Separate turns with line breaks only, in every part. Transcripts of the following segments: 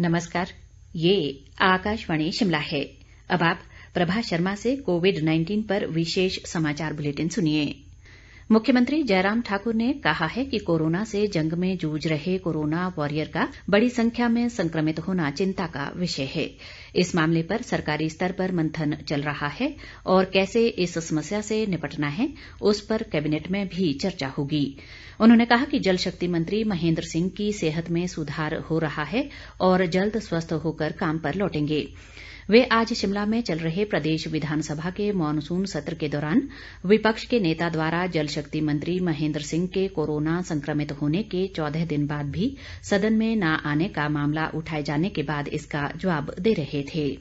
नमस्कार, ये आकाशवाणी शिमला है। अब आप प्रभा शर्मा से कोविड-19 पर विशेष समाचार बुलेटिन सुनिए। मुख्यमंत्री जयराम ठाकुर ने कहा है कि कोरोना से जंग में जूझ रहे कोरोना वॉरियर का बड़ी संख्या में संक्रमित होना चिंता का विषय है। इस मामले पर सरकारी स्तर पर मंथन चल रहा है और कैसे इस समस्या से निपटना है, उस पर कैबिनेट में भी चर्चा होगी। उन्होंने कहा कि जल शक्ति मंत्री महेंद्र सिंह की सेहत में सुधार हो रहा है और जल्द स्वस्थ होकर काम पर लौटेंगे। वे आज शिमला में चल रहे प्रदेश विधानसभा के मॉनसून सत्र के दौरान विपक्ष के नेता द्वारा जल शक्ति मंत्री महेंद्र सिंह के कोरोना संक्रमित होने के 14 दिन बाद भी सदन में न आने का मामला उठाए जाने के बाद इसका जवाब दे रहे थे।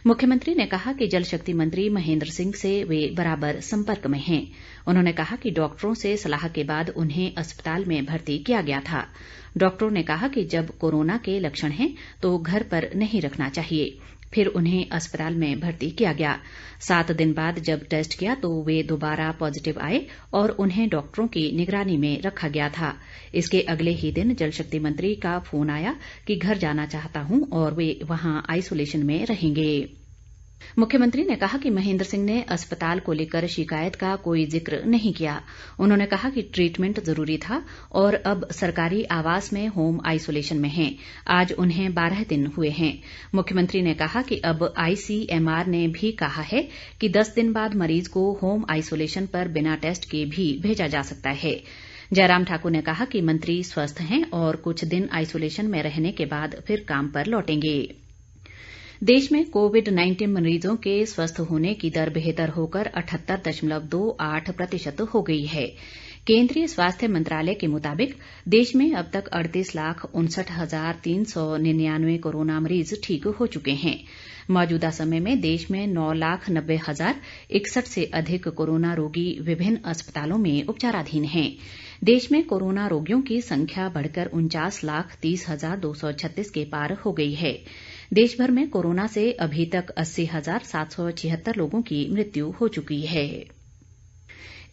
मुख्यमंत्री ने कहा कि जल शक्ति मंत्री महेंद्र सिंह से वे बराबर संपर्क में हैं। उन्होंने कहा कि डॉक्टरों से सलाह के बाद उन्हें अस्पताल में भर्ती किया गया था। डॉक्टरों ने कहा कि जब कोरोना के लक्षण हैं तो घर पर नहीं रखना चाहिए। फिर उन्हें अस्पताल में भर्ती किया गया। 7 दिन बाद जब टेस्ट किया तो वे दोबारा पॉजिटिव आए और उन्हें डॉक्टरों की निगरानी में रखा गया था। इसके अगले ही दिन जल शक्ति मंत्री का फोन आया कि घर जाना चाहता हूं और वे वहां आइसोलेशन में रहेंगे। मुख्यमंत्री ने कहा कि महेंद्र सिंह ने अस्पताल को लेकर शिकायत का कोई जिक्र नहीं किया। उन्होंने कहा कि ट्रीटमेंट जरूरी था और अब सरकारी आवास में होम आइसोलेशन में हैं। आज उन्हें 12 दिन हुए हैं। मुख्यमंत्री ने कहा कि अब ICMR ने भी कहा है कि 10 दिन बाद मरीज को होम आइसोलेशन पर बिना टेस्ट के भी भेजा जा सकता है। जयराम ठाकुर ने कहा कि मंत्री स्वस्थ हैं और कुछ दिन आइसोलेशन में रहने के बाद फिर काम पर लौटेंगे। देश में कोविड-19 मरीजों के स्वस्थ होने की दर बेहतर होकर 78.28% हो गई है। केंद्रीय स्वास्थ्य मंत्रालय के मुताबिक देश में अब तक 38,59,399 कोरोना मरीज ठीक हो चुके हैं। मौजूदा समय में देश में 9,90,061 से अधिक कोरोना रोगी विभिन्न अस्पतालों में उपचाराधीन हैं। देश में कोरोना रोगियों की संख्या बढ़कर 49,30,236 के पार हो गई है। देश भर में कोरोना से अभी तक 80,776 लोगों की मृत्यु हो चुकी है।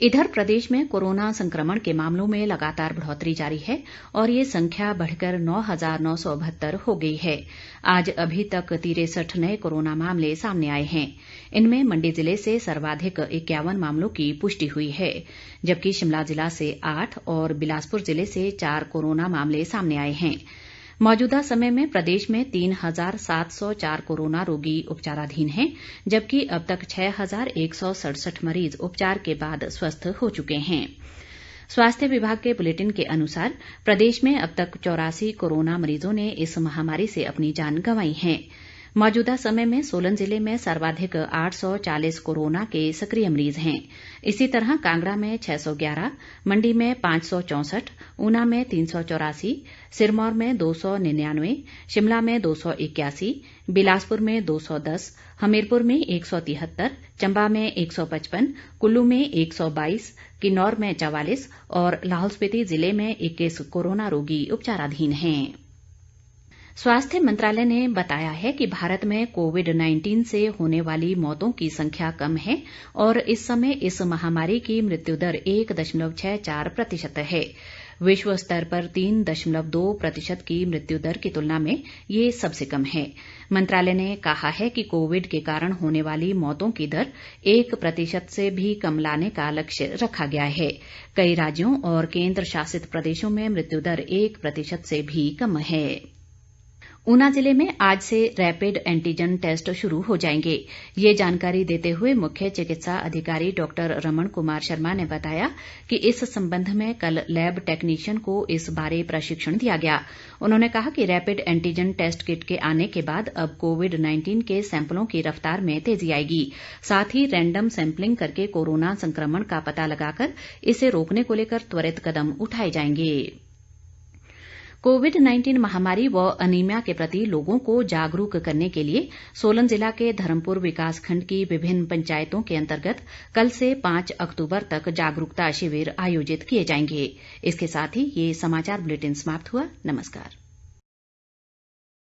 इधर प्रदेश में कोरोना संक्रमण के मामलों में लगातार बढ़ोतरी जारी है और ये संख्या बढ़कर 9,972 हो गई है। आज अभी तक 63 नए कोरोना मामले सामने आए हैं। इनमें मंडी जिले से सर्वाधिक 51 मामलों की पुष्टि हुई है, जबकि शिमला जिला से 8 और बिलासपुर जिले से 4 कोरोना मामले सामने आए हैं। मौजूदा समय में प्रदेश में 3,704 कोरोना रोगी उपचाराधीन हैं, जबकि अब तक 6,167 मरीज उपचार के बाद स्वस्थ हो चुके हैं। स्वास्थ्य विभाग के बुलेटिन के अनुसार प्रदेश में अब तक 84 कोरोना मरीजों ने इस महामारी से अपनी जान गंवाई है। मौजूदा समय में सोलन जिले में सर्वाधिक 840 कोरोना के सक्रिय मरीज हैं। इसी तरह कांगड़ा में 611, मंडी में 564, ऊना में 384, सिरमौर में 299, शिमला में 281, बिलासपुर में 210, हमीरपुर में 173, चंबा में 155, कुल्लू में 122, किन्नौर में 44 और लाहौल स्पीति जिले में 21 कोरोना रोगी उपचाराधीन हैं। स्वास्थ्य मंत्रालय ने बताया है कि भारत में कोविड-19 से होने वाली मौतों की संख्या कम है और इस समय इस महामारी की मृत्यु दर 1.64% है। विश्व स्तर पर 3.2% की मृत्यु दर की तुलना में ये सबसे कम है। मंत्रालय ने कहा है कि कोविड के कारण होने वाली मौतों की दर 1% से भी कम लाने का लक्ष्य रखा गया है। कई राज्यों और केंद्र शासित प्रदेशों में मृत्यु दर 1% से भी कम है। ऊना जिले में आज से रैपिड एंटीजन टेस्ट शुरू हो जाएंगे। ये जानकारी देते हुए मुख्य चिकित्सा अधिकारी डॉक्टर रमण कुमार शर्मा ने बताया कि इस संबंध में कल लैब टेक्नीशियन को इस बारे प्रशिक्षण दिया गया। उन्होंने कहा कि रैपिड एंटीजन टेस्ट किट के आने के बाद अब कोविड-19 के सैंपलों की रफ्तार में तेजी आएगी। साथ ही रैंडम सैंपलिंग करके कोरोना संक्रमण का पता लगाकर इसे रोकने को लेकर त्वरित कदम उठाए जाएंगे। कोविड-19 महामारी व अनीमिया के प्रति लोगों को जागरूक करने के लिए सोलन जिला के धर्मपुर विकासखंड की विभिन्न पंचायतों के अंतर्गत कल से 5 अक्टूबर तक जागरूकता शिविर आयोजित किए जाएंगे। इसके साथ ही ये समाचार बुलेटिन समाप्त हुआ। नमस्कार।